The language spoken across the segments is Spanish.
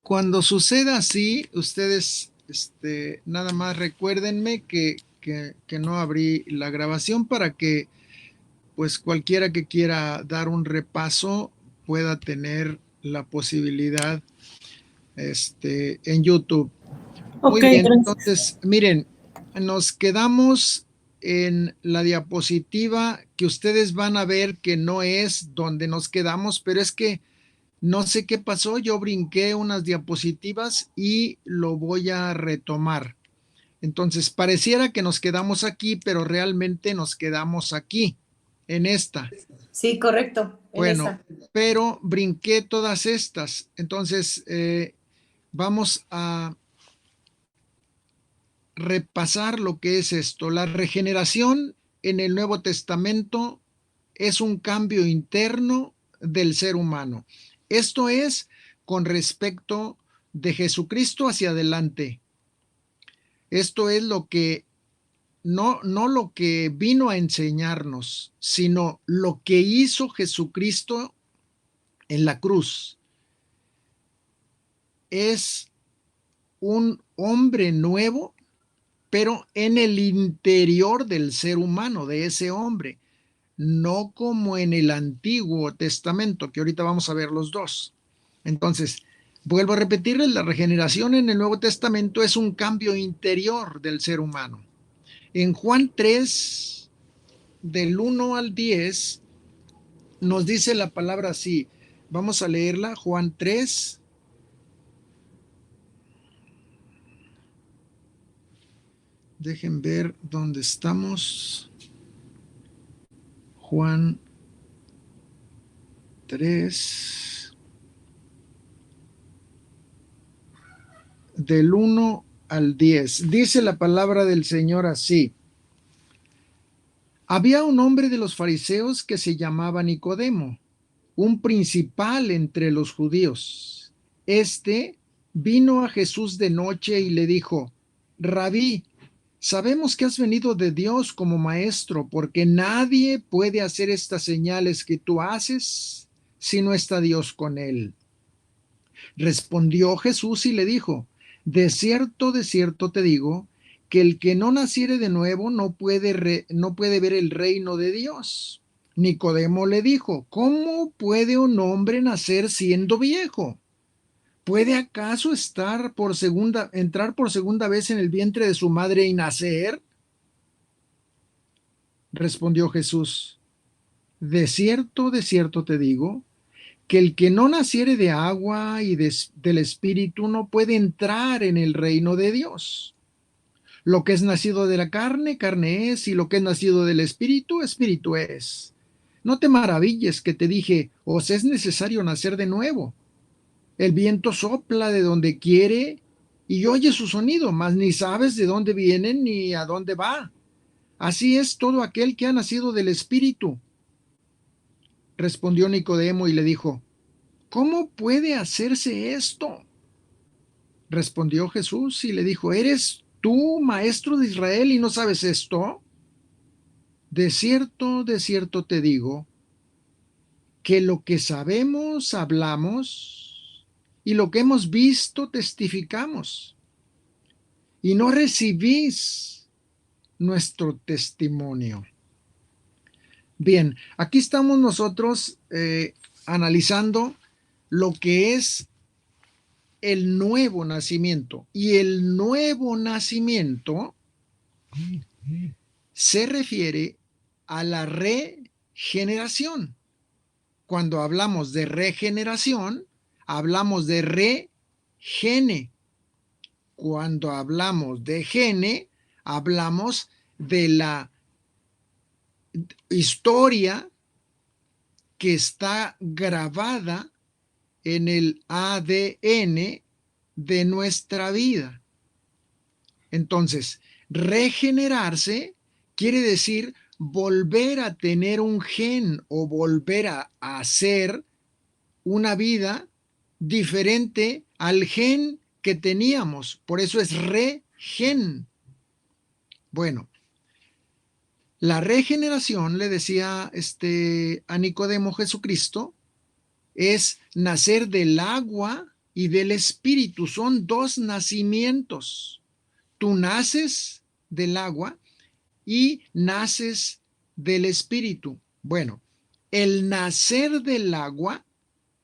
Cuando suceda así, ustedes nada más recuérdenme que no abrí la grabación para que pues cualquiera que quiera dar un repaso pueda tener la posibilidad en YouTube. Ok, Muy bien, gracias. entonces miren, nos quedamos en la diapositiva que ustedes van a ver que no es donde nos quedamos, pero es que no sé qué pasó, yo brinqué unas diapositivas y lo voy a retomar. Entonces, pareciera que nos quedamos aquí, pero realmente nos quedamos aquí, en esta. Sí, correcto, en Bueno, esa. pero brinqué todas estas. Entonces, vamos a repasar lo que es esto. La regeneración en el Nuevo Testamento es un cambio interno del ser humano. Esto es con respecto de Jesucristo hacia adelante. Esto es lo que no lo que vino a enseñarnos, sino lo que hizo Jesucristo en la cruz. Es un hombre nuevo, pero en el interior del ser humano, de ese hombre, no como en el Antiguo Testamento, que ahorita vamos a ver los dos. Entonces, vuelvo a repetirles, la regeneración en el Nuevo Testamento es un cambio interior del ser humano. En Juan 3, del 1 al 10, nos dice la palabra así. Vamos a leerla, Juan 3. Dejen ver dónde estamos. Juan 3, del 1 al 10. Dice la palabra del Señor así. Había un hombre de los fariseos que se llamaba Nicodemo, un principal entre los judíos. Este vino a Jesús de noche y le dijo: Rabí, sabemos que has venido de Dios como maestro, porque nadie puede hacer estas señales que tú haces si no está Dios con él. Respondió Jesús y le dijo: de cierto te digo, que el que no naciere de nuevo no puede ver el reino de Dios. Nicodemo le dijo: ¿cómo puede un hombre nacer siendo viejo? ¿Puede acaso entrar por segunda vez en el vientre de su madre y nacer? Respondió Jesús: de cierto te digo, que el que no naciere de agua y del Espíritu no puede entrar en el reino de Dios. Lo que es nacido de la carne, carne es, y lo que es nacido del Espíritu, Espíritu es. No te maravilles que te dije: os es necesario nacer de nuevo. El viento sopla de donde quiere y oye su sonido, mas ni sabes de dónde viene ni a dónde va. Así es todo aquel que ha nacido del Espíritu. Respondió Nicodemo y le dijo: ¿cómo puede hacerse esto? Respondió Jesús y le dijo: ¿eres tú, maestro de Israel, y no sabes esto? De cierto te digo, que lo que sabemos hablamos y lo que hemos visto testificamos, y no recibís nuestro testimonio. Bien, aquí estamos nosotros analizando lo que es el nuevo nacimiento. Y el nuevo nacimiento se refiere a la regeneración. Cuando hablamos de regeneración, hablamos de regene. Cuando hablamos de gene, hablamos de la historia que está grabada en el ADN de nuestra vida. Entonces, regenerarse quiere decir volver a tener un gen o volver a hacer una vida diferente al gen que teníamos. Por eso es regen. Bueno, la regeneración, le decía a Nicodemo Jesucristo, es nacer del agua y del espíritu. Son dos nacimientos. Tú naces del agua y naces del espíritu. Bueno, el nacer del agua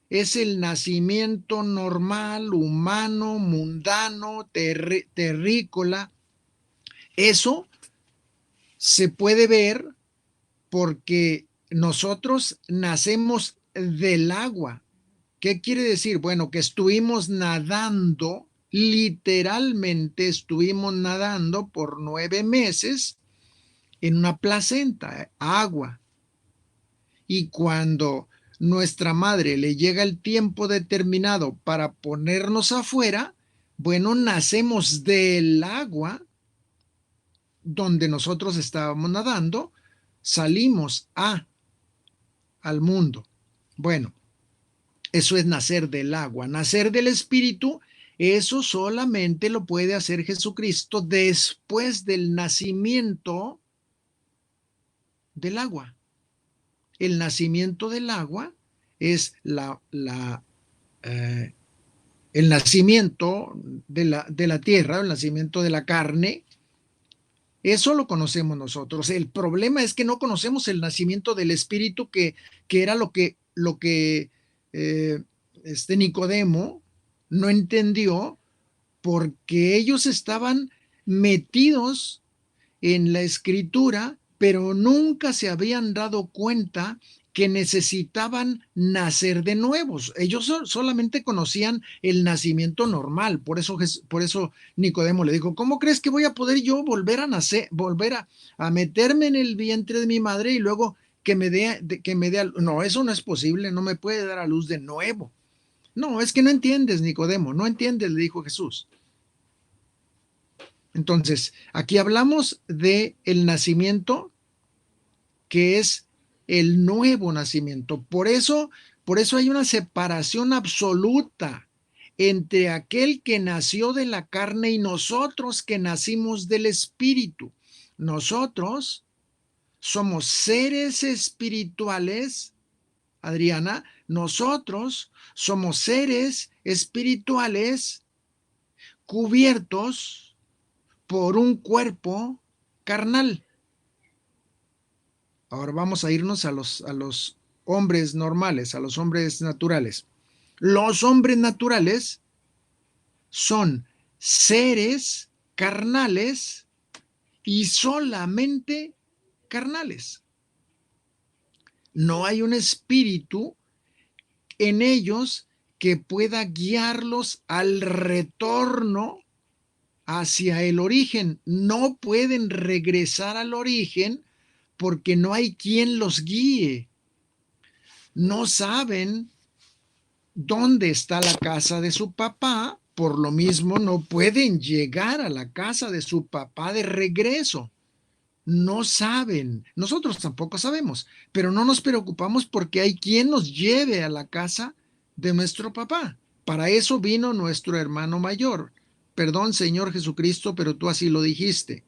es el nacimiento normal, humano, mundano, terrícola. Eso se puede ver porque nosotros nacemos del agua. ¿Qué quiere decir? Bueno, que estuvimos nadando, literalmente estuvimos nadando por 9 meses en una placenta, agua. Y cuando nuestra madre le llega el tiempo determinado para ponernos afuera, bueno, nacemos del agua donde nosotros estábamos nadando, salimos al mundo. Bueno, eso es nacer del agua. Nacer del espíritu, eso solamente lo puede hacer Jesucristo después del nacimiento del agua. El nacimiento del agua es el nacimiento de la tierra, el nacimiento de la carne. Eso lo conocemos nosotros. El problema es que no conocemos el nacimiento del espíritu, que era lo que Nicodemo no entendió, porque ellos estaban metidos en la escritura, pero nunca se habían dado cuenta que necesitaban nacer de nuevos. Ellos solamente conocían el nacimiento normal. Por eso Nicodemo le dijo: ¿cómo crees que voy a poder yo volver a nacer, volver a meterme en el vientre de mi madre y luego que me dé no, eso no es posible, no me puede dar a luz de nuevo? No, es que no entiendes, Nicodemo, no entiendes, le dijo Jesús. Entonces, aquí hablamos de el nacimiento, que es el nuevo nacimiento. Por eso hay una separación absoluta entre aquel que nació de la carne y nosotros que nacimos del espíritu. Nosotros somos seres espirituales, Adriana, nosotros somos seres espirituales cubiertos por un cuerpo carnal. Ahora vamos a irnos a los hombres normales, a los hombres naturales. Los hombres naturales son seres carnales y solamente carnales. No hay un espíritu en ellos que pueda guiarlos al retorno hacia el origen. No pueden regresar al origen porque no hay quien los guíe. No saben dónde está la casa de su papá, por lo mismo no pueden llegar a la casa de su papá de regreso. No saben, nosotros tampoco sabemos, pero no nos preocupamos porque hay quien nos lleve a la casa de nuestro papá. Para eso vino nuestro hermano mayor. Perdón, Señor Jesucristo, pero tú así lo dijiste.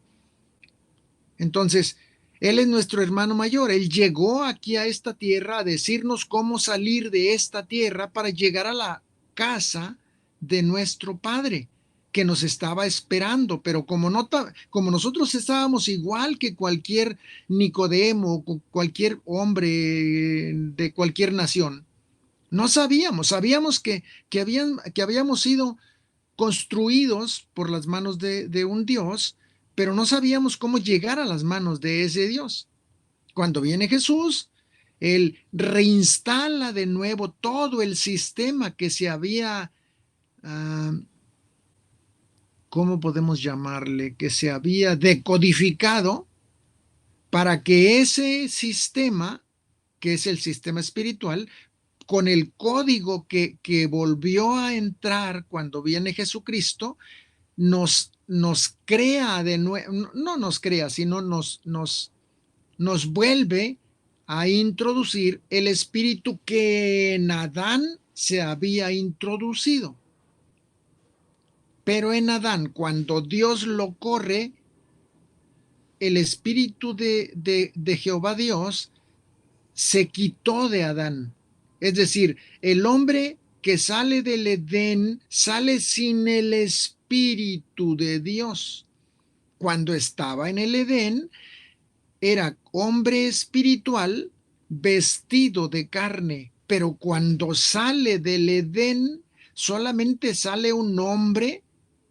Entonces, Él es nuestro hermano mayor. Él llegó aquí a esta tierra a decirnos cómo salir de esta tierra para llegar a la casa de nuestro Padre, que nos estaba esperando. Pero como nosotros estábamos igual que cualquier Nicodemo, cualquier hombre de cualquier nación, no sabíamos que habíamos sido construidos por las manos de un Dios, pero no sabíamos cómo llegar a las manos de ese Dios. Cuando viene Jesús, Él reinstala de nuevo todo el sistema que se había, ¿cómo podemos llamarle? Que se había decodificado, para que ese sistema, que es el sistema espiritual, con el código que volvió a entrar cuando viene Jesucristo, nos crea de nuevo, no nos crea, sino nos vuelve a introducir el espíritu que en Adán se había introducido. Pero en Adán, cuando Dios lo corre, el espíritu de Jehová Dios se quitó de Adán. Es decir, el hombre que sale del Edén sale sin el Espíritu de Dios. Cuando estaba en el Edén, era hombre espiritual vestido de carne, pero cuando sale del Edén, solamente sale un hombre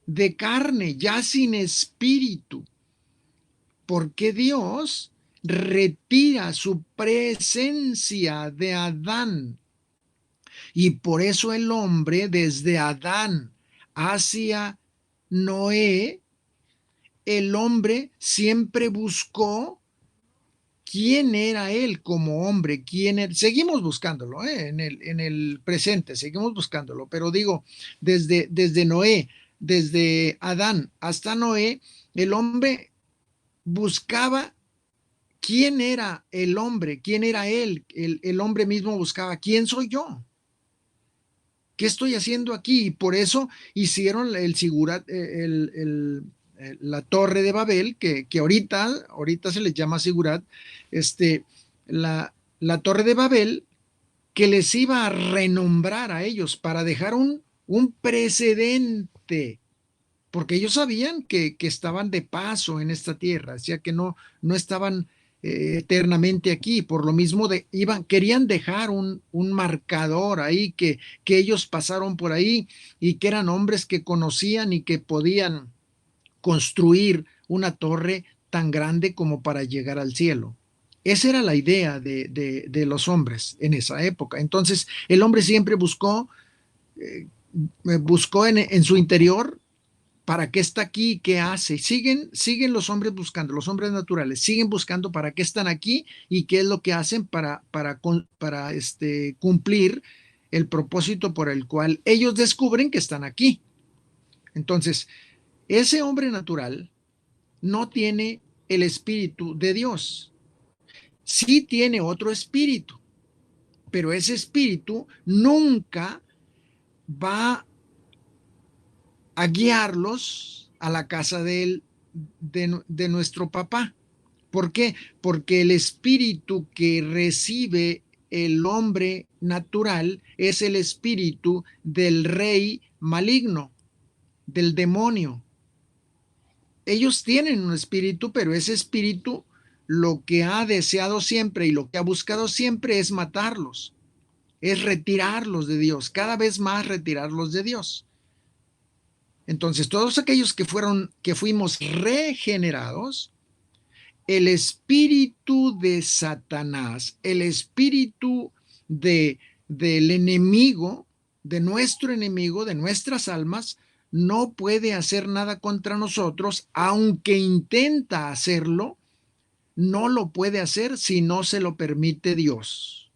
de carne, ya sin espíritu, porque Dios retira su presencia de Adán. Y por eso el hombre, desde Adán hacia Noé, el hombre siempre buscó quién era él como hombre, quién era. Seguimos buscándolo, en el presente, seguimos buscándolo, pero digo, desde Noé, desde Adán hasta Noé, el hombre buscaba quién era el hombre, quién era él, el hombre mismo buscaba quién soy yo. ¿Qué estoy haciendo aquí? Y por eso hicieron el sigurat, la torre de Babel, que ahorita se les llama sigurat, la torre de Babel, que les iba a renombrar a ellos para dejar un precedente, porque ellos sabían que estaban de paso en esta tierra, o sea que no estaban eternamente aquí, por lo mismo querían dejar un marcador ahí, que ellos pasaron por ahí y que eran hombres que conocían y que podían construir una torre tan grande como para llegar al cielo. Esa era la idea de los hombres en esa época. Entonces, el hombre siempre buscó en su interior para qué está aquí, qué hace. Siguen los hombres buscando, los hombres naturales, siguen buscando para qué están aquí y qué es lo que hacen para cumplir el propósito por el cual ellos descubren que están aquí. Entonces, ese hombre natural no tiene el espíritu de Dios. Sí tiene otro espíritu, pero ese espíritu nunca va a guiarlos a la casa de nuestro papá. ¿Por qué? Porque el espíritu que recibe el hombre natural es el espíritu del rey maligno, del demonio. Ellos tienen un espíritu, pero ese espíritu lo que ha deseado siempre y lo que ha buscado siempre es matarlos, es retirarlos de Dios, cada vez más retirarlos de Dios. Entonces, todos aquellos que fuimos regenerados, el espíritu de Satanás, el espíritu del enemigo, de nuestro enemigo, de nuestras almas, no puede hacer nada contra nosotros, aunque intenta hacerlo, no lo puede hacer si no se lo permite Dios.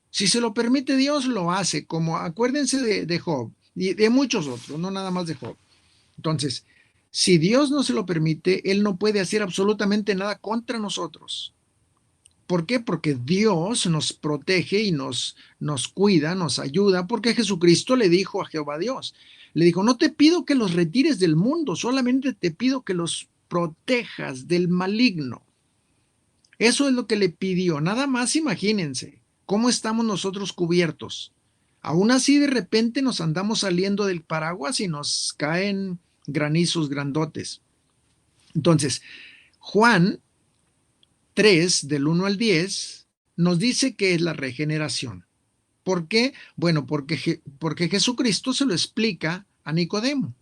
Si se lo permite Dios, lo hace, como acuérdense de Job y de muchos otros, no nada más de Job. Entonces, si Dios no se lo permite, Él no puede hacer absolutamente nada contra nosotros. ¿Por qué? Porque Dios nos protege y nos cuida, nos ayuda, porque Jesucristo le dijo a Jehová Dios, le dijo, no te pido que los retires del mundo, solamente te pido que los protejas del maligno. Eso es lo que le pidió, nada más imagínense cómo estamos nosotros cubiertos. Aún así de repente nos andamos saliendo del paraguas y nos caen granizos grandotes. Entonces, Juan 3, del 1 al 10, nos dice que es la regeneración. ¿Por qué? Bueno, porque Jesucristo se lo explica a Nicodemo.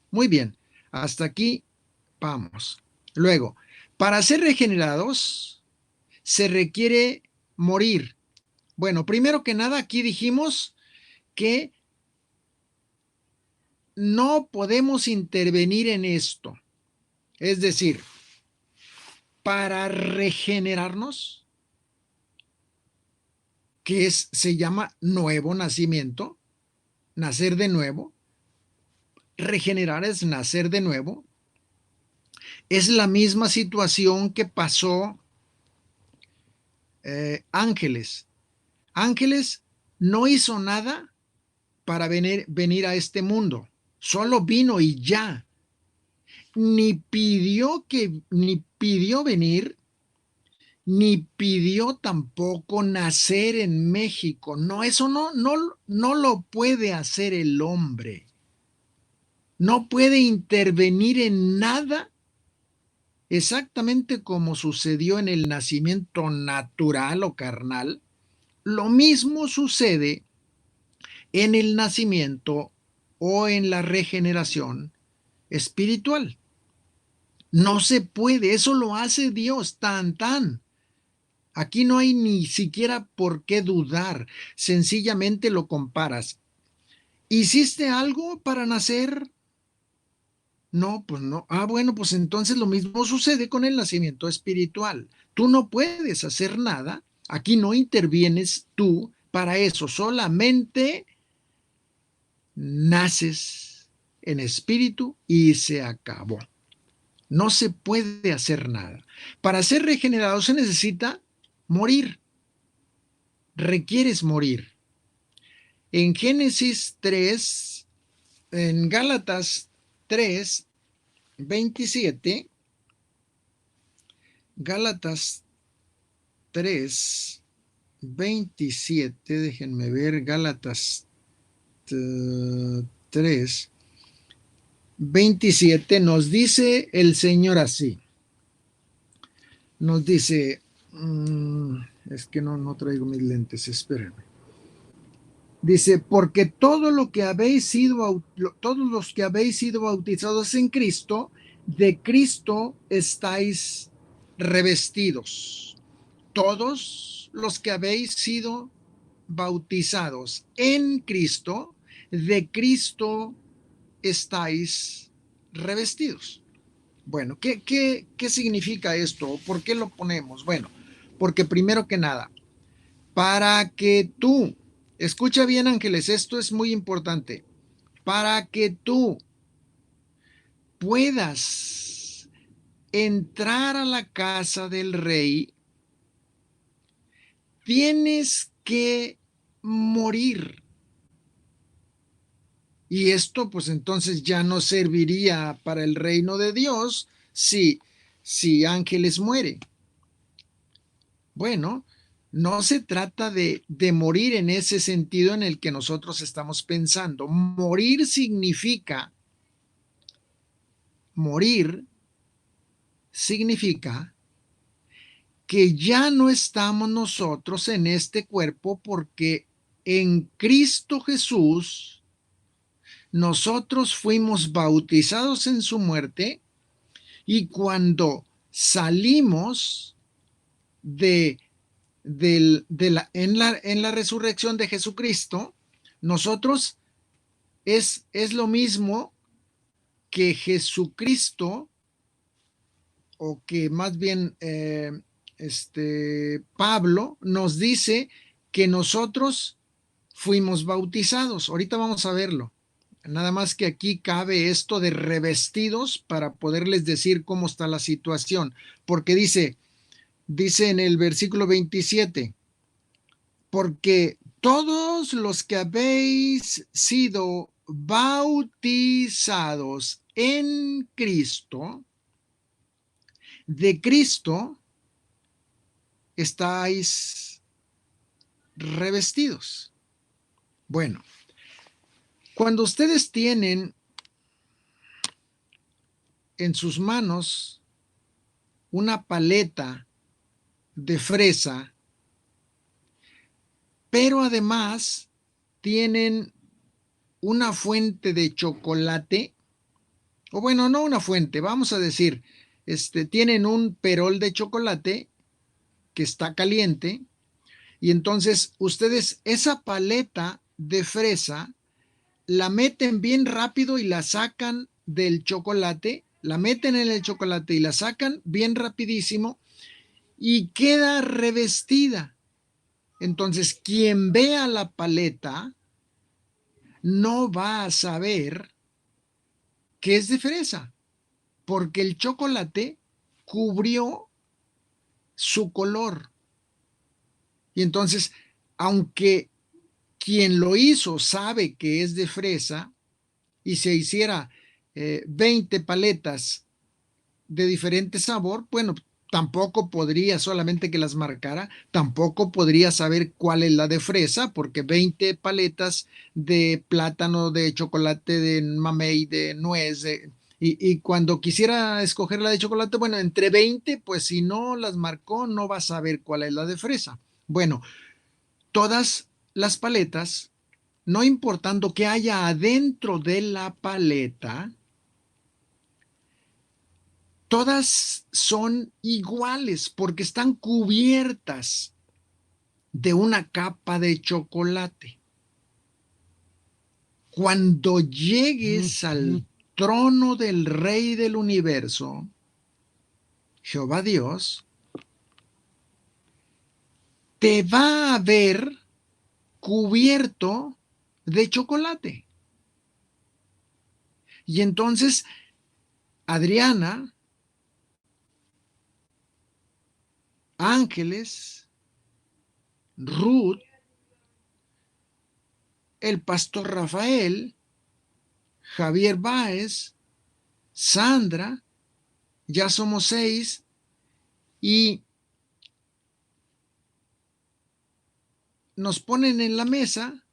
Muy bien, hasta aquí vamos. Luego, para ser regenerados se requiere morir. Bueno, primero que nada, aquí dijimos que no podemos intervenir en esto. Es decir, para regenerarnos, se llama nuevo nacimiento, nacer de nuevo. Regenerar es nacer de nuevo. Es la misma situación que pasó Ángeles. Ángeles no hizo nada para venir a este mundo, solo vino y ya. Ni pidió venir, ni pidió tampoco nacer en México. No, eso no lo puede hacer el hombre. No puede intervenir en nada, exactamente como sucedió en el nacimiento natural o carnal. Lo mismo sucede en el nacimiento o en la regeneración espiritual. No se puede, eso lo hace Dios, tan. Aquí no hay ni siquiera por qué dudar, sencillamente lo comparas. ¿Hiciste algo para nacer? No, pues no. Ah, bueno, pues entonces lo mismo sucede con el nacimiento espiritual. Tú no puedes hacer nada, aquí no intervienes tú para eso, solamente naces en espíritu y se acabó. No se puede hacer nada. Para ser regenerado se necesita morir. Requieres morir. En Génesis 3, en Gálatas 3, 27, Gálatas 3, 27, déjenme ver, Gálatas 3, 27, nos dice el Señor así. Nos dice, es que no traigo mis lentes, espérenme. Dice, porque todos los que habéis sido bautizados en Cristo, de Cristo estáis revestidos. Todos los que habéis sido bautizados en Cristo, de Cristo estáis revestidos. Bueno, ¿qué significa esto? ¿Por qué lo ponemos? Bueno, porque primero que nada, para que tú, escucha bien, Ángeles, esto es muy importante, para que tú puedas entrar a la casa del rey, tienes que morir. Y esto pues entonces ya no serviría para el reino de Dios si Ángeles muere. Bueno, no se trata de morir en ese sentido en el que nosotros estamos pensando. Morir significa que ya no estamos nosotros en este cuerpo porque en Cristo Jesús nosotros fuimos bautizados en su muerte y cuando salimos en la resurrección de Jesucristo, nosotros es lo mismo que Jesucristo, o que más bien Pablo nos dice que nosotros fuimos bautizados. Ahorita vamos a verlo. Nada más que aquí cabe esto de revestidos para poderles decir cómo está la situación. Porque dice en el versículo 27, porque todos los que habéis sido bautizados en Cristo, de Cristo estáis revestidos. Bueno, cuando ustedes tienen en sus manos una paleta de fresa, pero además tienen una fuente de chocolate, o bueno, no una fuente, vamos a decir, tienen un perol de chocolate que está caliente, y entonces ustedes esa paleta de fresa la meten bien rápido y la sacan del chocolate, la meten en el chocolate y la sacan bien rapidísimo y queda revestida. Entonces, quien vea la paleta no va a saber que es de fresa, porque el chocolate cubrió su color. Y entonces, aunque quien lo hizo sabe que es de fresa y se hiciera 20 paletas de diferente sabor, bueno, tampoco podría, solamente que las marcara, tampoco podría saber cuál es la de fresa, porque 20 paletas de plátano, de chocolate, de mamey, de nuez, y cuando quisiera escoger la de chocolate, bueno, entre 20, pues si no las marcó, no va a saber cuál es la de fresa. Bueno, todas las paletas, no importando qué haya adentro de la paleta, todas son iguales porque están cubiertas de una capa de chocolate. Cuando llegues al trono del Rey del Universo, Jehová Dios, te va a ver cubierto de chocolate. Y entonces Adriana, Ángeles, Ruth, el pastor Rafael, Javier Báez, Sandra, ya somos 6, y nos ponen en la mesa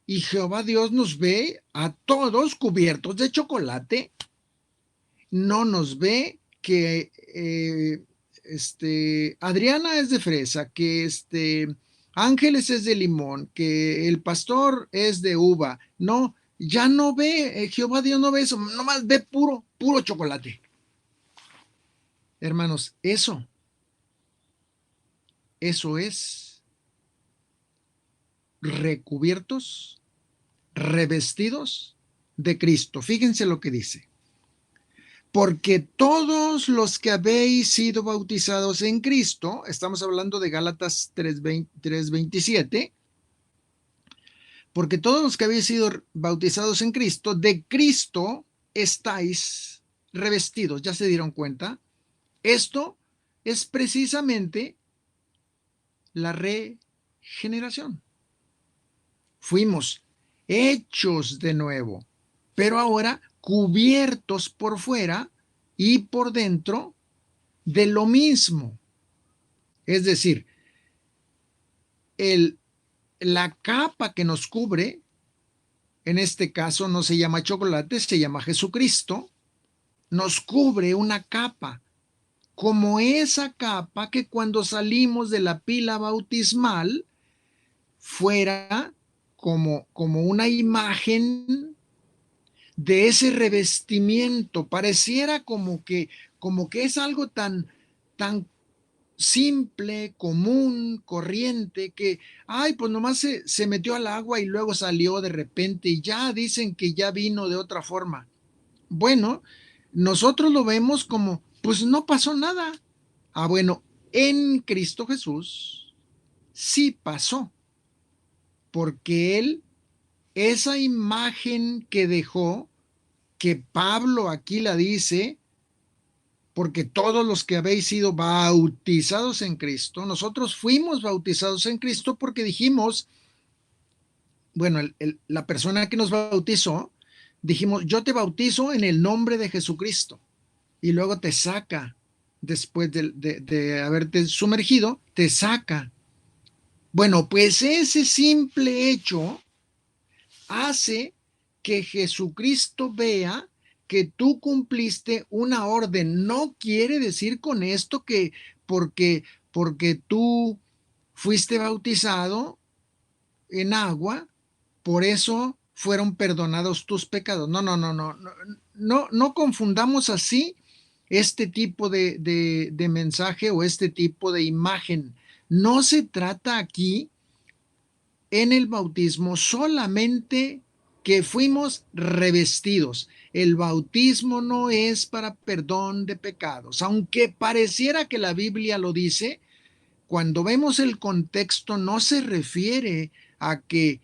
y Jehová Dios nos ve a todos cubiertos de chocolate. No nos ve que Adriana es de fresa, que Ángeles es de limón, que el pastor es de uva. No, ya no ve, Jehová Dios no ve eso, nomás ve puro chocolate. Hermanos, eso es recubiertos, revestidos de Cristo. Fíjense lo que dice. Porque todos los que habéis sido bautizados en Cristo, estamos hablando de Gálatas 3:27, porque todos los que habéis sido bautizados en Cristo, de Cristo estáis revestidos. ¿Ya se dieron cuenta? Esto es precisamente la regeneración. Fuimos hechos de nuevo, pero ahora cubiertos por fuera y por dentro de lo mismo. Es decir, la capa que nos cubre, en este caso no se llama chocolate, se llama Jesucristo, nos cubre una capa, como esa capa que cuando salimos de la pila bautismal fuera como una imagen de ese revestimiento. Pareciera como que es algo tan simple, común, corriente, que, ay, pues nomás se metió al agua y luego salió de repente y ya dicen que ya vino de otra forma. Bueno, nosotros lo vemos como, pues no pasó nada. Ah, bueno, en Cristo Jesús sí pasó, porque Él, esa imagen que dejó, que Pablo aquí la dice, porque todos los que habéis sido bautizados en Cristo, nosotros fuimos bautizados en Cristo porque dijimos, bueno, la persona que nos bautizó, dijimos, yo te bautizo en el nombre de Jesucristo. Y luego te saca, después de haberte sumergido, te saca. Bueno, pues ese simple hecho hace que Jesucristo vea que tú cumpliste una orden. No quiere decir con esto que porque tú fuiste bautizado en agua, por eso fueron perdonados tus pecados. No, no, no, no, no, no, no confundamos así este tipo de mensaje o este tipo de imagen. No se trata aquí en el bautismo solamente que fuimos revestidos. El bautismo no es para perdón de pecados, aunque pareciera que la Biblia lo dice. Cuando vemos el contexto, no se refiere a que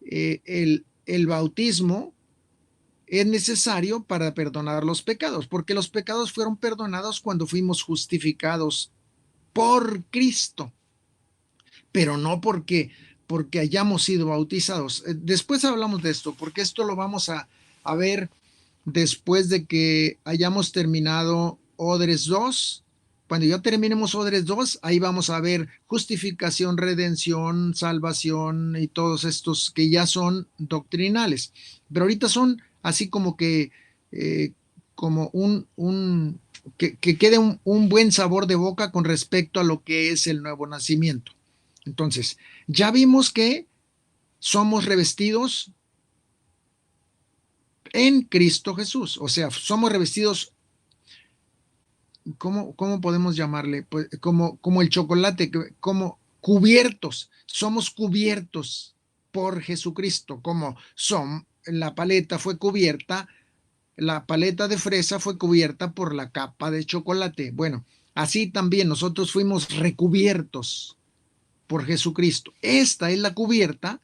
el bautismo es necesario para perdonar los pecados, porque los pecados fueron perdonados cuando fuimos justificados por Cristo, pero no porque hayamos sido bautizados. Después hablamos de esto, porque esto lo vamos a ver después de que hayamos terminado odres 2. Cuando ya terminemos odres 2, ahí vamos a ver justificación, redención, salvación y todos estos que ya son doctrinales. Pero ahorita son así como que, como que quede un buen sabor de boca con respecto a lo que es el nuevo nacimiento. Entonces, ya vimos que somos revestidos en Cristo Jesús, o sea, somos revestidos, ¿cómo podemos llamarle? Pues como el chocolate, como cubiertos, somos cubiertos por Jesucristo, como la paleta fue cubierta, la paleta de fresa fue cubierta por la capa de chocolate. Bueno, así también nosotros fuimos recubiertos por Jesucristo. Esta es la cubierta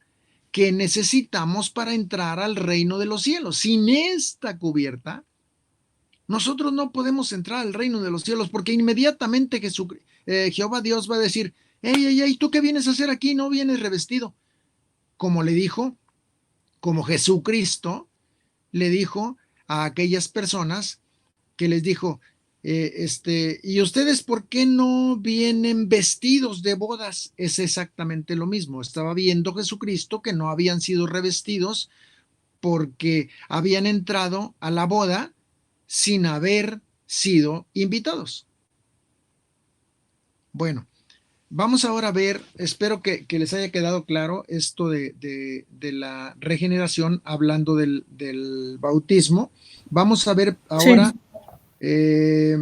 que necesitamos para entrar al reino de los cielos. Sin esta cubierta, nosotros no podemos entrar al reino de los cielos, porque inmediatamente Jehová Dios va a decir: hey, ¿tú qué vienes a hacer aquí? No vienes revestido. Como le dijo, como Jesucristo le dijo a aquellas personas que les dijo, ¿y ustedes por qué no vienen vestidos de bodas? Es exactamente lo mismo. Estaba viendo Jesucristo que no habían sido revestidos porque habían entrado a la boda sin haber sido invitados. Bueno, vamos ahora a ver, espero que les haya quedado claro esto de la regeneración, hablando del bautismo. Vamos a ver ahora Sí.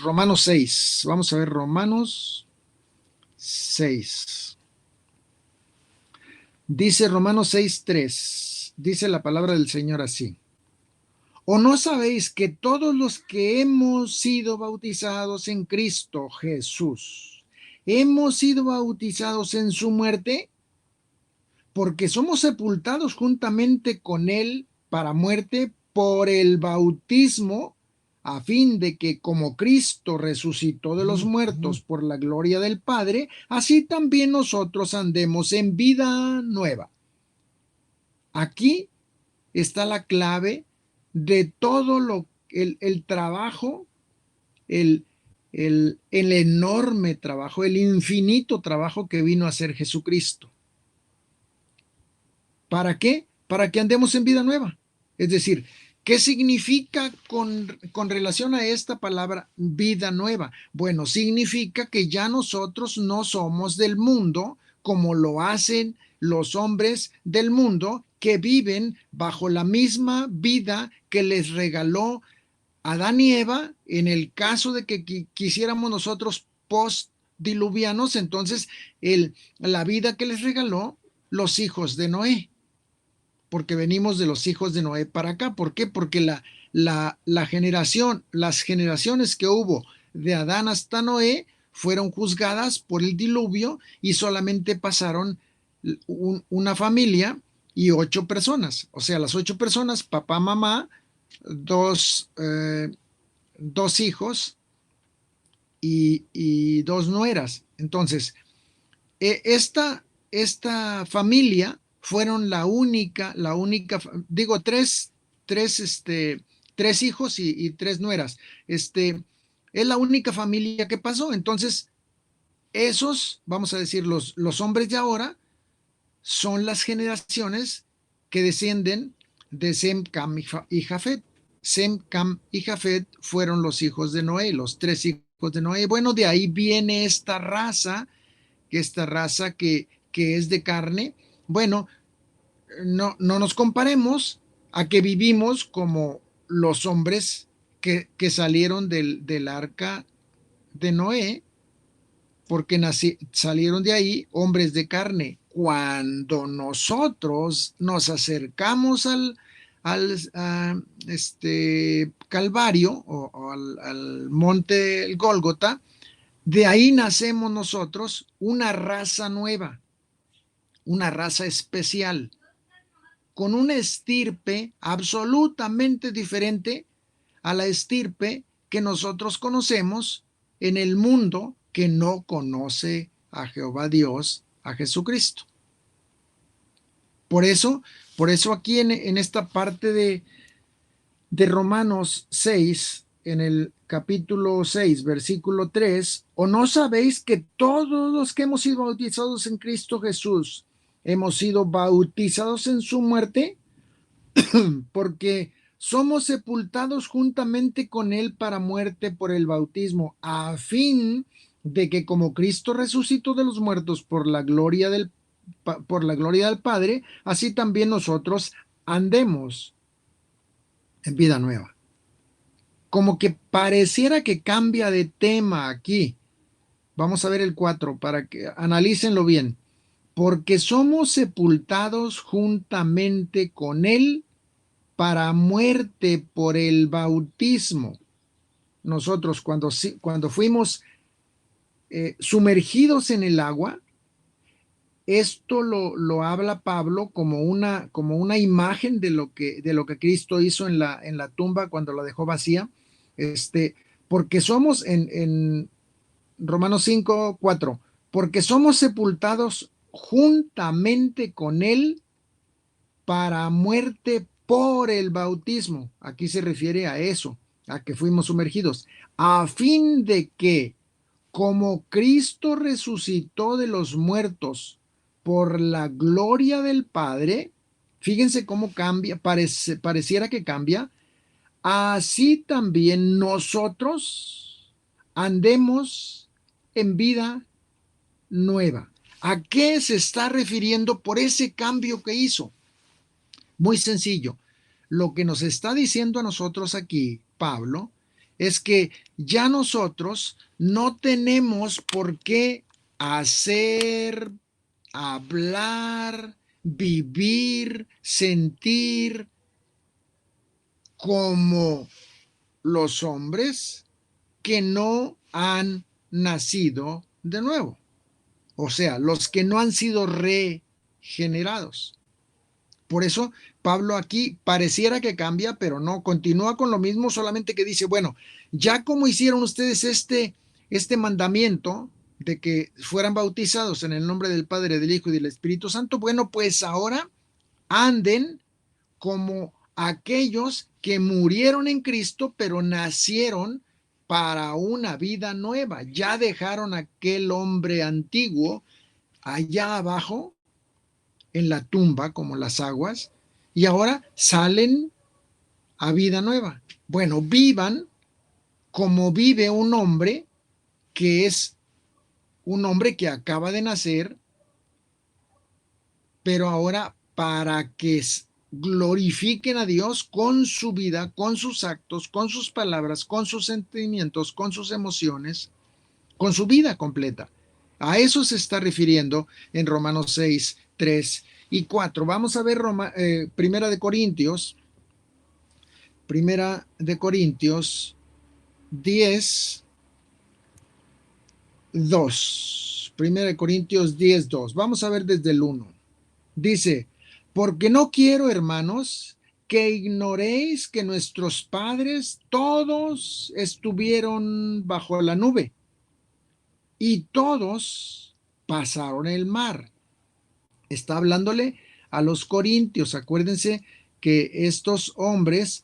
Romanos 6. Vamos a ver Romanos 6. Dice Romanos 6:3. Dice la palabra del Señor así: ¿O no sabéis que todos los que hemos sido bautizados en Cristo Jesús, hemos sido bautizados en su muerte? Porque somos sepultados juntamente con él para muerte por el bautismo, a fin de que, como Cristo resucitó de los muertos por la gloria del Padre, así también nosotros andemos en vida nueva. Aquí está la clave de todo el trabajo, el enorme trabajo, el infinito trabajo que vino a hacer Jesucristo. ¿Para qué? Para que andemos en vida nueva. Es decir, ¿qué significa con relación a esta palabra vida nueva? Bueno, significa que ya nosotros no somos del mundo como lo hacen los hombres del mundo, que viven bajo la misma vida que les regaló Adán y Eva. En el caso de que quisiéramos nosotros postdiluvianos, entonces la vida que les regaló los hijos de Noé, porque venimos de los hijos de Noé para acá. ¿Por qué? Porque las generaciones que hubo de Adán hasta Noé fueron juzgadas por el diluvio y solamente pasaron una familia y 8 personas. O sea, las 8 personas, papá, mamá, dos hijos y 2 nueras. Entonces, esta familia fueron digo, tres hijos y 3 nueras. Es la única familia que pasó. Entonces, esos, vamos a decir, los hombres de ahora, son las generaciones que descienden de Sem, Cam y Jafet. Sem, Cam y Jafet fueron los hijos de Noé, los 3 hijos de Noé. Bueno, de ahí viene esta raza que es de carne. Bueno, no nos comparemos a que vivimos como los hombres que salieron del arca de Noé, porque salieron de ahí hombres de carne. Cuando nosotros nos acercamos al Calvario o al monte el Gólgota, de ahí nacemos nosotros una raza nueva, una raza especial, con una estirpe absolutamente diferente a la estirpe que nosotros conocemos en el mundo que no conoce a Jehová Dios, a Jesucristo. Por eso aquí en esta parte de Romanos 6, en el capítulo 6, versículo 3, ¿o no sabéis que todos los que hemos sido bautizados en Cristo Jesús hemos sido bautizados en su muerte? Porque somos sepultados juntamente con él para muerte por el bautismo, a fin de que como Cristo resucitó de los muertos por la gloria del Padre, así también nosotros andemos en vida nueva. Como que pareciera que cambia de tema aquí. Vamos a ver el 4 para que analícenlo bien. Porque somos sepultados juntamente con él para muerte por el bautismo. Nosotros cuando fuimos sumergidos en el agua, esto lo habla Pablo como una imagen de lo que Cristo hizo en la tumba cuando la dejó vacía. Porque somos en Romanos 5, 4, porque somos sepultados juntamente con él para muerte por el bautismo. Aquí se refiere a eso, a que fuimos sumergidos, a fin de que, como Cristo resucitó de los muertos por la gloria del Padre, fíjense cómo cambia, pareciera que cambia, así también nosotros andemos en vida nueva. ¿A qué se está refiriendo por ese cambio que hizo? Muy sencillo. Lo que nos está diciendo a nosotros aquí, Pablo, es que ya nosotros no tenemos por qué hacer, hablar, vivir, sentir como los hombres que no han nacido de nuevo. O sea, los que no han sido regenerados. Por eso Pablo aquí pareciera que cambia, pero no, continúa con lo mismo, solamente que dice, bueno, ya como hicieron ustedes este mandamiento de que fueran bautizados en el nombre del Padre, del Hijo y del Espíritu Santo, bueno, pues ahora anden como aquellos que murieron en Cristo, pero nacieron para una vida nueva. Ya dejaron aquel hombre antiguo allá abajo en la tumba como las aguas y ahora salen a vida nueva. Bueno, vivan como vive un hombre que es un hombre que acaba de nacer, pero ahora para que glorifiquen a Dios con su vida, con sus actos, con sus palabras, con sus sentimientos, con sus emociones, con su vida completa. A eso se está refiriendo en Romanos 6, 3 y 4. Vamos a ver Primera de Corintios 10, 2. Primera de Corintios 10, 2. Vamos a ver desde el 1. Dice, porque no quiero, hermanos, que ignoréis que nuestros padres todos estuvieron bajo la nube y todos pasaron el mar. Está hablándole a los corintios. Acuérdense que estos hombres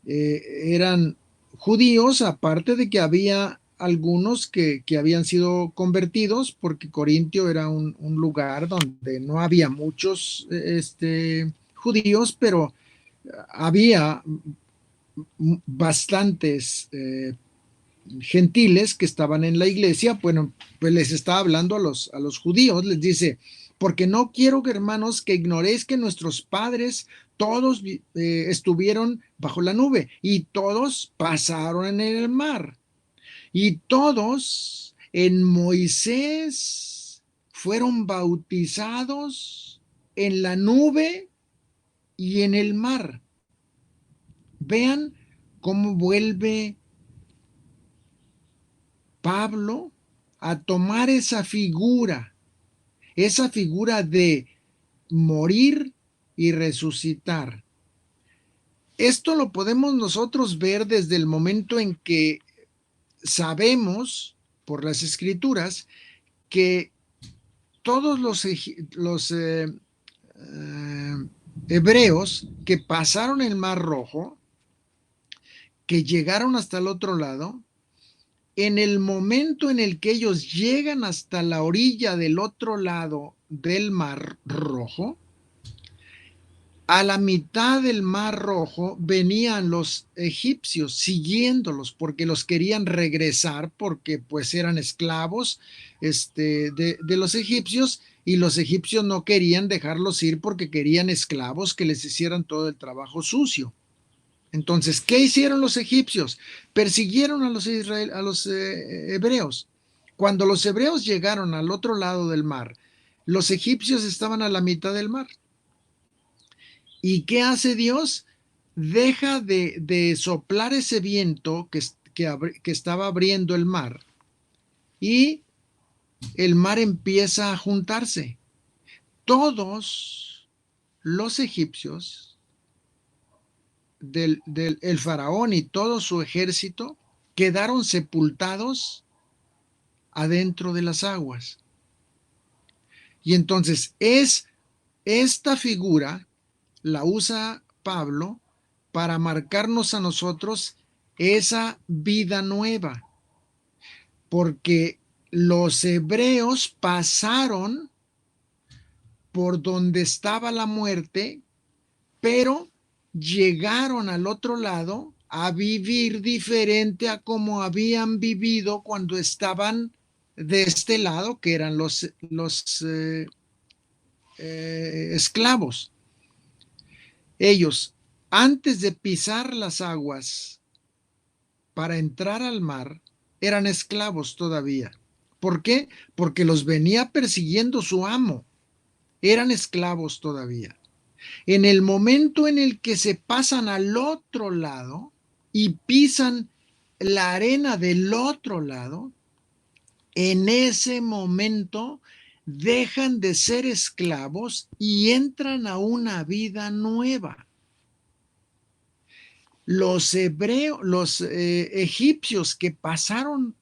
eran judíos, aparte de que había algunos que habían sido convertidos, porque Corintio era un lugar donde no había muchos judíos, pero había bastantes gentiles que estaban en la iglesia. Bueno, pues les está hablando a los judíos, les dice, porque no quiero, hermanos, que ignoréis que nuestros padres todos estuvieron bajo la nube y todos pasaron en el mar y todos en Moisés fueron bautizados en la nube y en el mar. Vean cómo vuelve Pablo a tomar esa figura de morir y resucitar. Esto lo podemos nosotros ver desde el momento en que sabemos por las escrituras que todos los hebreos que pasaron el Mar Rojo que llegaron hasta el otro lado, en el momento en el que ellos llegan hasta la orilla del otro lado del Mar Rojo, a la mitad del Mar Rojo venían los egipcios siguiéndolos porque los querían regresar porque pues eran esclavos de los egipcios, y los egipcios no querían dejarlos ir porque querían esclavos que les hicieran todo el trabajo sucio. Entonces, ¿qué hicieron los egipcios? Persiguieron a los hebreos. Cuando los hebreos llegaron al otro lado del mar, los egipcios estaban a la mitad del mar. ¿Y qué hace Dios? Deja de soplar ese viento que estaba abriendo el mar, y el mar empieza a juntarse. Todos los egipcios, el faraón y todo su ejército, quedaron sepultados adentro de las aguas. Y entonces esta figura la usa Pablo para marcarnos a nosotros esa vida nueva, porque los hebreos pasaron por donde estaba la muerte, pero llegaron al otro lado a vivir diferente a como habían vivido cuando estaban de este lado, que eran los esclavos. Ellos, antes de pisar las aguas para entrar al mar, eran esclavos todavía. ¿Por qué? Porque los venía persiguiendo su amo. Eran esclavos todavía. En el momento en el que se pasan al otro lado y pisan la arena del otro lado, en ese momento dejan de ser esclavos y entran a una vida nueva. Los egipcios que pasaron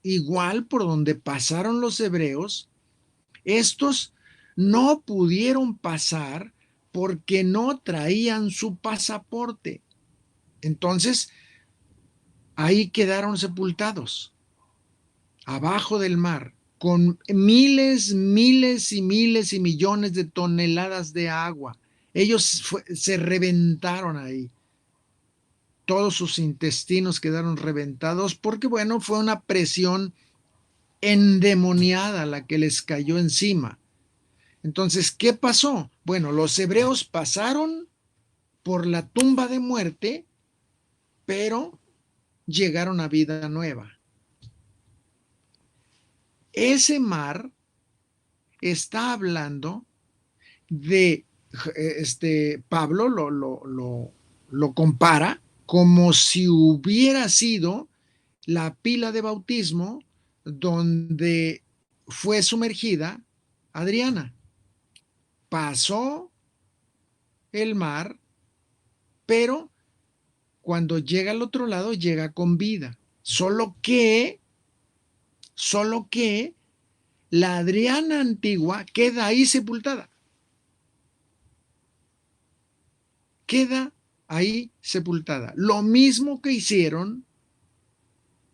igual por donde pasaron los hebreos, estos no pudieron pasar porque no traían su pasaporte. Entonces, ahí quedaron sepultados, abajo del mar, con miles, miles y miles y millones de toneladas de agua. Ellos se reventaron ahí. Todos sus intestinos quedaron reventados porque, bueno, fue una presión endemoniada la que les cayó encima. Entonces, ¿qué pasó? Bueno, los hebreos pasaron por la tumba de muerte, pero llegaron a vida nueva. Ese mar está hablando de, Pablo lo compara como si hubiera sido la pila de bautismo donde fue sumergida Adriana. Pasó el mar, pero cuando llega al otro lado llega con vida. Solo que la Adriana antigua queda ahí sepultada. Queda ahí sepultada. Lo mismo que hicieron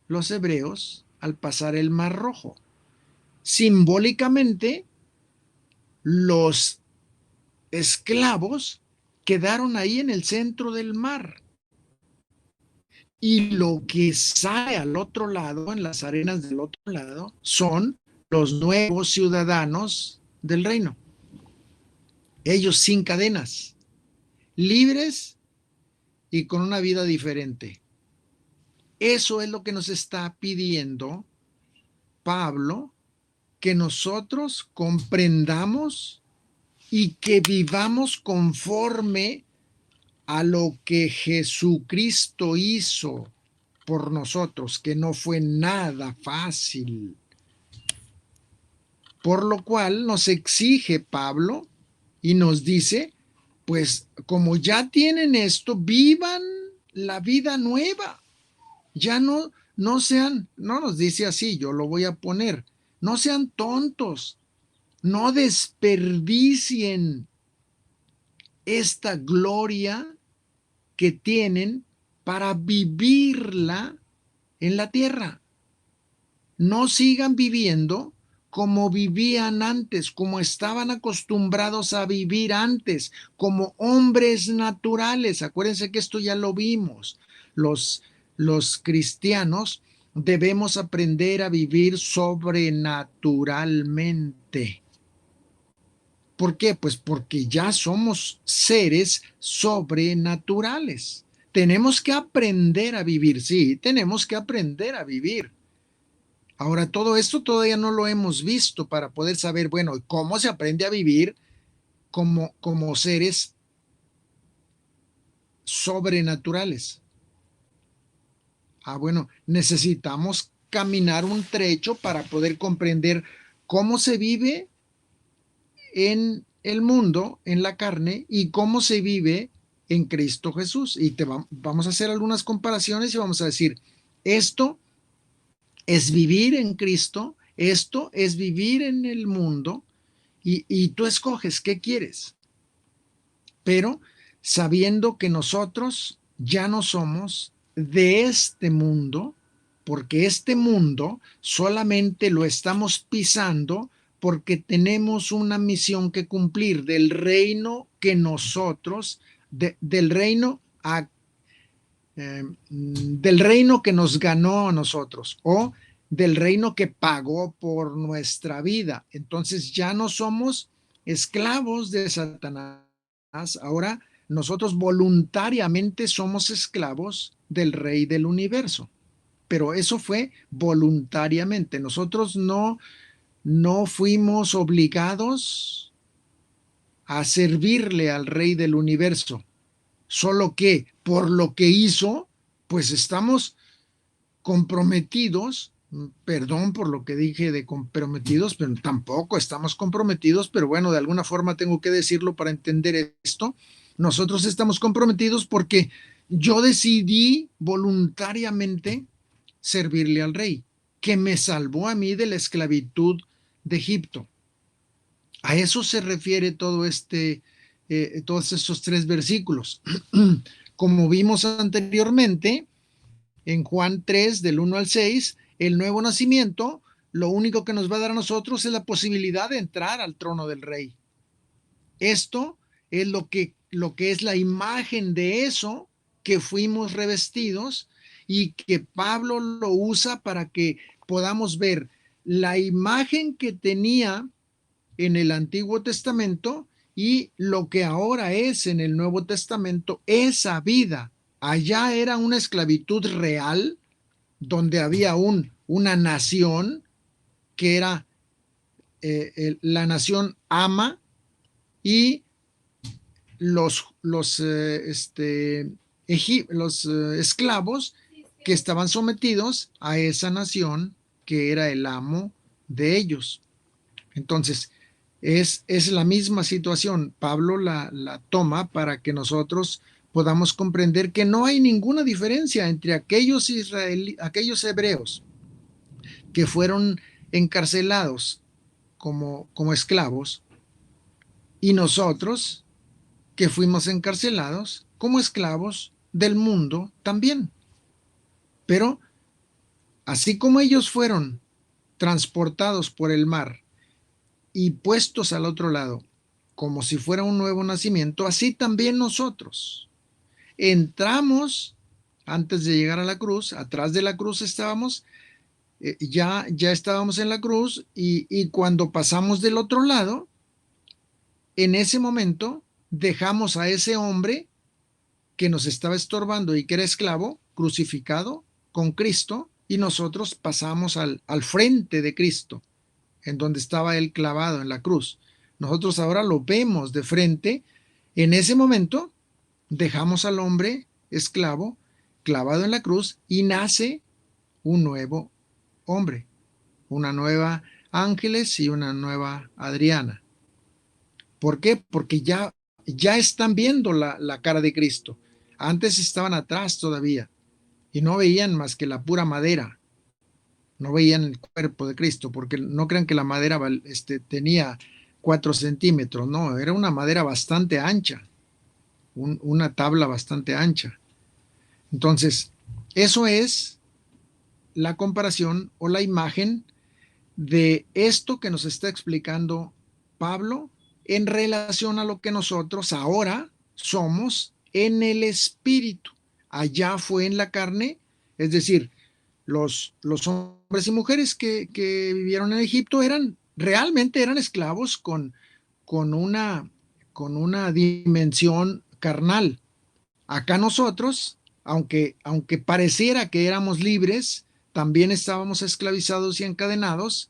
los hebreos al pasar el Mar Rojo. Simbólicamente, los esclavos quedaron ahí en el centro del mar. Y lo que sale al otro lado, en las arenas del otro lado, son los nuevos ciudadanos del reino. Ellos sin cadenas, libres y con una vida diferente. Eso es lo que nos está pidiendo Pablo, que nosotros comprendamos y que vivamos conforme a lo que Jesucristo hizo por nosotros, que no fue nada fácil. Por lo cual nos exige Pablo y nos dice, pues como ya tienen esto, vivan la vida nueva. Ya no sean, no nos dice así, yo lo voy a poner, no sean tontos, no desperdicien esta gloria que tienen para vivirla en la tierra. No sigan viviendo como vivían antes, como estaban acostumbrados a vivir antes, como hombres naturales. Acuérdense que esto ya lo vimos. Los cristianos debemos aprender a vivir sobrenaturalmente. ¿Por qué? Pues porque ya somos seres sobrenaturales. Tenemos que aprender a vivir, sí, tenemos que aprender a vivir. Ahora, todo esto todavía no lo hemos visto para poder saber, bueno, ¿cómo se aprende a vivir como seres sobrenaturales? Bueno, necesitamos caminar un trecho para poder comprender cómo se vive en el mundo, en la carne, y cómo se vive en Cristo Jesús. Y vamos a hacer algunas comparaciones y vamos a decir, esto es vivir en Cristo, esto es vivir en el mundo, y tú escoges qué quieres. Pero sabiendo que nosotros ya no somos de este mundo, porque este mundo solamente lo estamos pisando porque tenemos una misión que cumplir del reino que nosotros, del reino del reino que nos ganó a nosotros o del reino que pagó por nuestra vida. Entonces ya no somos esclavos de Satanás. Ahora nosotros voluntariamente somos esclavos del Rey del universo. Pero eso fue voluntariamente. Nosotros no fuimos obligados a servirle al Rey del universo. Solo que por lo que hizo, pues estamos comprometidos, perdón por lo que dije de comprometidos, pero tampoco estamos comprometidos, pero bueno, de alguna forma tengo que decirlo para entender esto. Nosotros estamos comprometidos porque yo decidí voluntariamente servirle al rey, que me salvó a mí de la esclavitud de Egipto. A eso se refiere todos estos 3 versículos. Como vimos anteriormente, en Juan 3, del 1 al 6, el nuevo nacimiento, lo único que nos va a dar a nosotros es la posibilidad de entrar al trono del rey. Esto es lo que es la imagen de eso que fuimos revestidos y que Pablo lo usa para que podamos ver la imagen que tenía en el Antiguo Testamento y lo que ahora es en el Nuevo Testamento, esa vida. Allá era una esclavitud real, donde había una nación que era la nación ama y los esclavos que estaban sometidos a esa nación que era el amo de ellos. Entonces, es la misma situación. Pablo la toma para que nosotros podamos comprender que no hay ninguna diferencia entre aquellos hebreos que fueron encarcelados como esclavos y nosotros que fuimos encarcelados como esclavos del mundo también. Pero así como ellos fueron transportados por el mar y puestos al otro lado, como si fuera un nuevo nacimiento, así también nosotros entramos antes de llegar a la cruz, atrás de la cruz estábamos, ya estábamos en la cruz y cuando pasamos del otro lado, en ese momento dejamos a ese hombre que nos estaba estorbando y que era esclavo, crucificado con Cristo, y nosotros pasamos al frente de Cristo, en donde estaba él clavado en la cruz. Nosotros ahora lo vemos de frente. En ese momento dejamos al hombre esclavo clavado en la cruz y nace un nuevo hombre, una nueva Ángeles y una nueva Adriana. ¿Por qué? Porque ya están viendo la cara de Cristo. Antes estaban atrás todavía y no veían más que la pura madera. No veían el cuerpo de Cristo, porque no crean que la madera tenía 4 centímetros, no, era una madera bastante ancha, una tabla bastante ancha. Entonces, eso es la comparación o la imagen de esto que nos está explicando Pablo en relación a lo que nosotros ahora somos en el espíritu. Allá fue en la carne, es decir, los hombres y mujeres que vivieron en Egipto realmente eran esclavos con una, con una dimensión carnal. Acá nosotros, aunque pareciera que éramos libres, también estábamos esclavizados y encadenados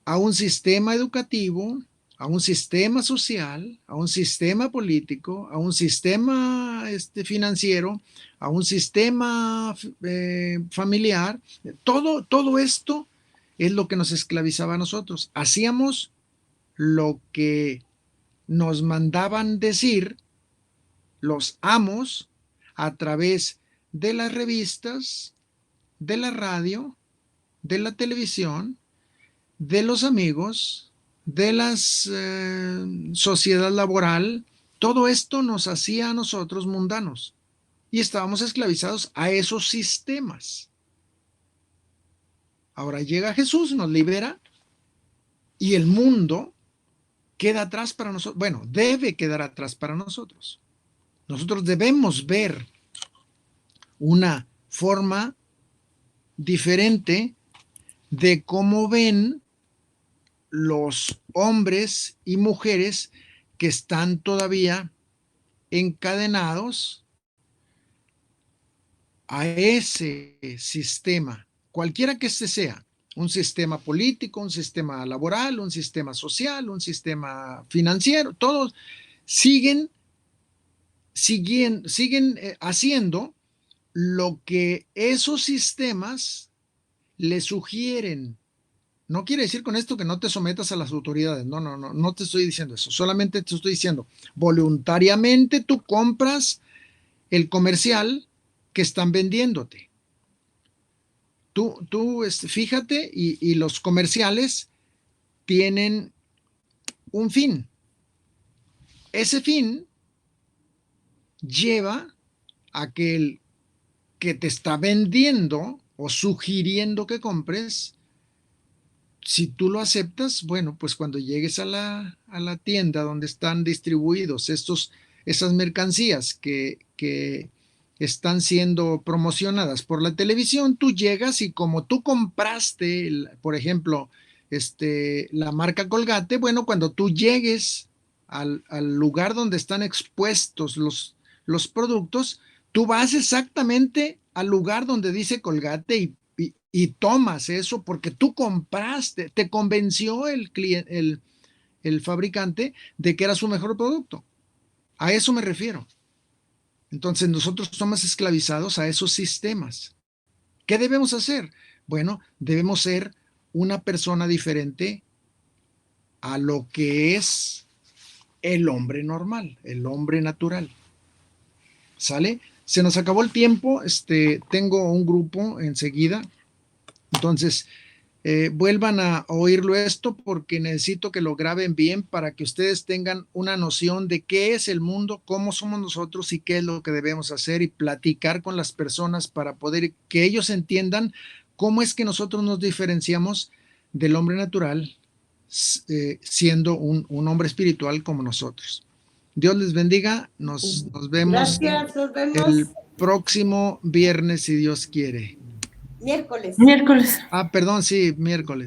a un sistema educativo, a un sistema social, a un sistema político, a un sistema financiero, a un sistema familiar. Todo esto es lo que nos esclavizaba a nosotros. Hacíamos lo que nos mandaban decir los amos a través de las revistas, de la radio, de la televisión, de los amigos, de la sociedad laboral. Todo esto nos hacía a nosotros mundanos y estábamos esclavizados a esos sistemas. Ahora llega Jesús, nos libera y el mundo queda atrás para nosotros. Bueno, debe quedar atrás para nosotros. Nosotros debemos ver una forma diferente de cómo ven los hombres y mujeres que están todavía encadenados a ese sistema, cualquiera que este sea, un sistema político, un sistema laboral, un sistema social, un sistema financiero, todos siguen haciendo lo que esos sistemas le sugieren. No quiere decir con esto que no te sometas a las autoridades. No te estoy diciendo eso. Solamente te estoy diciendo, voluntariamente tú compras el comercial que están vendiéndote. Tú fíjate y los comerciales tienen un fin. Ese fin lleva a que el que te está vendiendo o sugiriendo que compres, si tú lo aceptas, bueno, pues cuando llegues a la tienda donde están distribuidos esas mercancías que están siendo promocionadas por la televisión, tú llegas y como tú compraste, por ejemplo, la marca Colgate, bueno, cuando tú llegues al lugar donde están expuestos los productos, tú vas exactamente al lugar donde dice Colgate y tomas eso porque tú compraste, te convenció el fabricante de que era su mejor producto. A eso me refiero. Entonces nosotros somos esclavizados a esos sistemas. ¿Qué debemos hacer? Bueno, debemos ser una persona diferente a lo que es el hombre normal, el hombre natural. ¿Sale? Se nos acabó el tiempo. Tengo un grupo enseguida. Entonces, vuelvan a oírlo esto porque necesito que lo graben bien para que ustedes tengan una noción de qué es el mundo, cómo somos nosotros y qué es lo que debemos hacer y platicar con las personas para poder que ellos entiendan cómo es que nosotros nos diferenciamos del hombre natural siendo un hombre espiritual como nosotros. Dios les bendiga. Nos vemos. Gracias, nos vemos. El próximo viernes, si Dios quiere. Miércoles. Miércoles. Perdón, sí, miércoles.